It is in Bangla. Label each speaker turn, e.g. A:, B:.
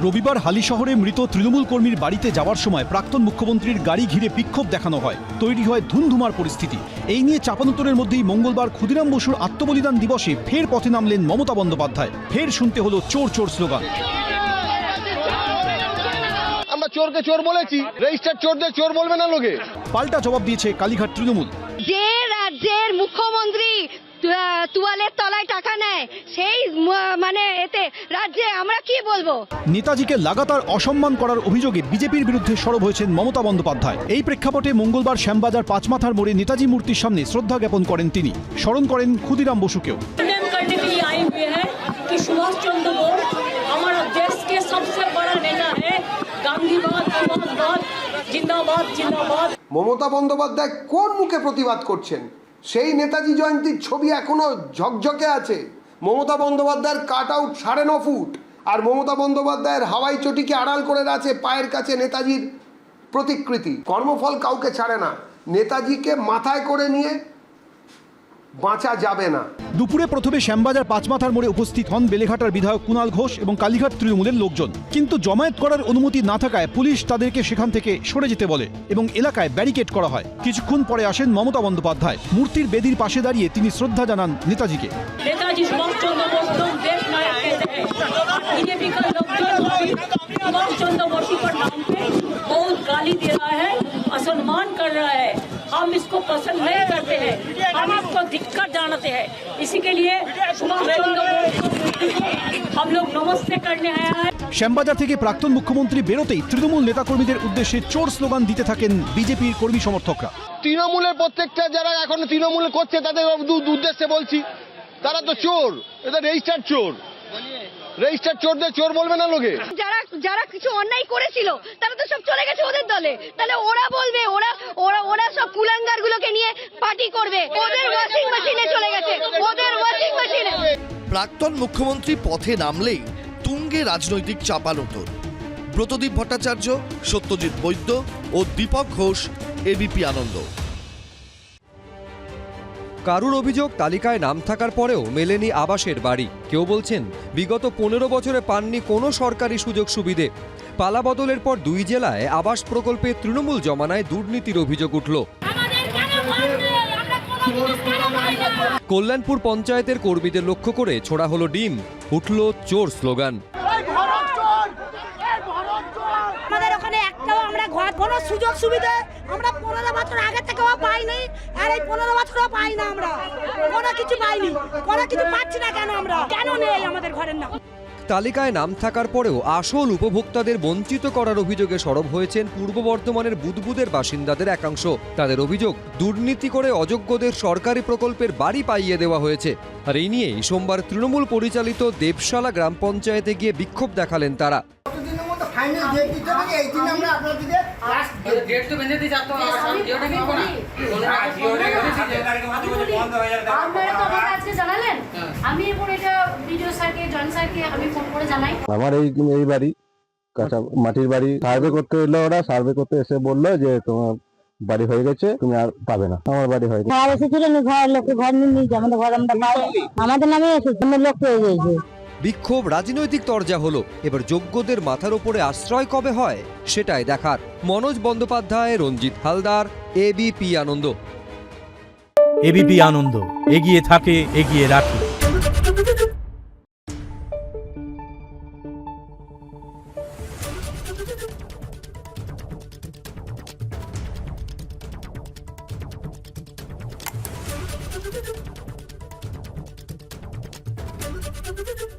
A: রবিবার হালিশহরে মৃত তৃণমূল কর্মীর বাড়িতে যাওয়ার সময় প্রাক্তন মুখ্যমন্ত্রীর গাড়ি ঘিরে বিক্ষোভ দেখানো হয়। তৈরি হয় ধুমধুমার পরিস্থিতি। এই নিয়ে চাপানোতরের মধ্যেই মঙ্গলবার ক্ষুদিরাম বসুর আত্মবলিদান দিবসে ফের পথে নামলেন মমতা বন্দ্যোপাধ্যায়। ফের শুনতে হলো চোর চোর স্লোগান।
B: আমরা চোরকে চোর বলেছি, রেজিস্টার চোরদের চোর বলবে না লোকে।
A: পাল্টা জবাব দিয়েছে কালীঘাট তৃণমূল।
C: যে রাজ্যের মুখ্যমন্ত্রী তুয়ালের তলায় টাকা নেয়, সেই এতে রাজ্যে আমরা কি বলবো?
A: নেতাজিকে লাগাতার অসম্মান করার অভিযোগে বিজেপির বিরুদ্ধে সরব হয়েছেন মমতা বন্দ্যোপাধ্যায়। এই প্রেক্ষাপটে মঙ্গলবার শ্যামবাজার পাঁচমাথার মোড়ে নেতাজি মূর্তির সামনে শ্রদ্ধা জ্ঞাপন করেন তিনি। স্মরণ করেন ক্ষুদিরাম বসুকেও।
D: মমতা বন্দ্যোপাধ্যায় কোন মুখে প্রতিবাদ করছেন? সেই নেতাজি জয়ন্তীর ছবি এখনো ঝকঝকে আছে। মমতা বন্দ্যোপাধ্যায়ের কাট আউট 9.5 ফুট, আর মমতা বন্দ্যোপাধ্যায়ের হাওয়াই চটিকে আড়াল করে আছে পায়ের কাছে নেতাজির প্রতিকৃতি। কর্মফল কাউকে ছাড়ে না, নেতাজিকে মাথায় করে নিয়ে বাঁচা যাবে না।
A: দুপুরে প্রথমে শ্যামবাজার পাঁচমাথার মোড়ে উপস্থিত হন বেলেঘাটার বিধায়ক কুণাল ঘোষ এবং কালীঘাট তৃণমূলের লোকজন। কিন্তু জমায়েত করার অনুমতি না থাকায় পুলিশ তাদেরকে সেখান থেকে সরে যেতে বলে এবং এলাকায় ব্যারিকেড করা হয়। কিছুক্ষণ পরে আসেন মমতা বন্দ্যোপাধ্যায়। মূর্তির বেদির পাশে দাঁড়িয়ে তিনি শ্রদ্ধা জানান নেতাজিকে।
E: हम इसको पसंद नहीं करते हैं, हम इसको धिक्कार जानते हैं। इसी के लिए सुभाष चंद्र बोस हम लोग नमस्ते करने आया है।
A: শ্যামবাজার থেকে প্রাক্তন মুখ্যমন্ত্রী বেরোতেই তৃণমূল নেতাকর্মীদের উদ্দেশ্যে চোর স্লোগান দিতে থাকেন বিজেপির কর্মী সমর্থকরা।
B: তৃণমূলের প্রত্যেকটা যারা এখন তৃণমূল করছে তাদের উদ্দেশ্যে বলছি, তারা তো চোর, এটা রেজিস্টার চোর। রেজিস্টার চোরদের চোর বলবে না লোকে।
C: যারা কিছু অন্যায় করেছিল তারা তো সব চলে গেছে ওদের দলে, তাহলে ওরা বলবে ওরা সব কুলাঙ্গার গুলোকে নিয়ে পার্টি করবে। ওদের ওয়াশিং মেশিনে চলে গেছে, ওদের ওয়াশিং মেশিনে।
F: প্রাক্তন মুখ্যমন্ত্রী পথে নামলেই তুঙ্গে রাজনৈতিক চাপানোতর। ব্রতদীপ ভট্টাচার্য, সত্যজিৎ বৈদ্য ও দীপক ঘোষ, এবিপি আনন্দ।
G: কারুর অভিযোগ তালিকায় নাম থাকার পরেও মেলেনি আবাসের বাড়ি। কেউ বলছেন বিগত 15 বছরে পাননি কোনো সরকারি সুযোগ সুবিধে। পালাবদলের পর 2 জেলায় আবাস প্রকল্পে তৃণমূল জমানায় দুর্নীতির অভিযোগ উঠল। কল্যাণপুর পঞ্চায়েতের কর্মীদের লক্ষ্য করে ছোড়া হলো ডিম, উঠল চোর স্লোগান।
H: আমাদের ওখানে একটাও আমরা ঘর কোনো সুযোগ সুবিধা আমরা 15 বছর আগে থেকেও পাইনি, আর এই 15 বছরও পাই না। আমরা কোনো কিছু পাইনি, কোনো কিছু পাচ্ছি না। কেন নেই আমাদের ঘরের নাম?
G: তালিকায় নাম থাকার পরেও আসল উপভোক্তাদের বঞ্চিত করার অভিযোগে সরব হয়েছেন পূর্ব বর্ধমানের বুদবুদের বাসিন্দাদের একাংশ। তাদের অভিযোগ, দুর্নীতি করে অযোগ্যদের সরকারি প্রকল্পের বাড়ি পাইয়ে দেওয়া হয়েছে। আর এই নিয়েই সোমবার তৃণমূল পরিচালিত দেবশালা গ্রাম পঞ্চায়েতে গিয়ে বিক্ষোভ দেখালেন তারা।
I: আমার এই বাড়ি কাঁচা মাটির বাড়ি সার্ভে করতে এলো, ওরা সার্ভে করতে এসে বললো যে তোমার বাড়ি হয়ে গেছে, তুমি আর পাবে না। আমার বাড়ি হয়নি। আমাদের নামে লোক পেয়ে গেছে।
G: বিক্ষোভ রাজনৈতিক তরজা হলো। এবার যোগ্যদের মাথার উপরে আশ্রয় কবে হয় সেটাই দেখার। মনোজ বন্দ্যোপাধ্যায়, রঞ্জিত হালদার, এবিপি আনন্দ।
J: এবিপি আনন্দ, এগিয়ে থাকে, এগিয়ে রাখে।
H: Thank you.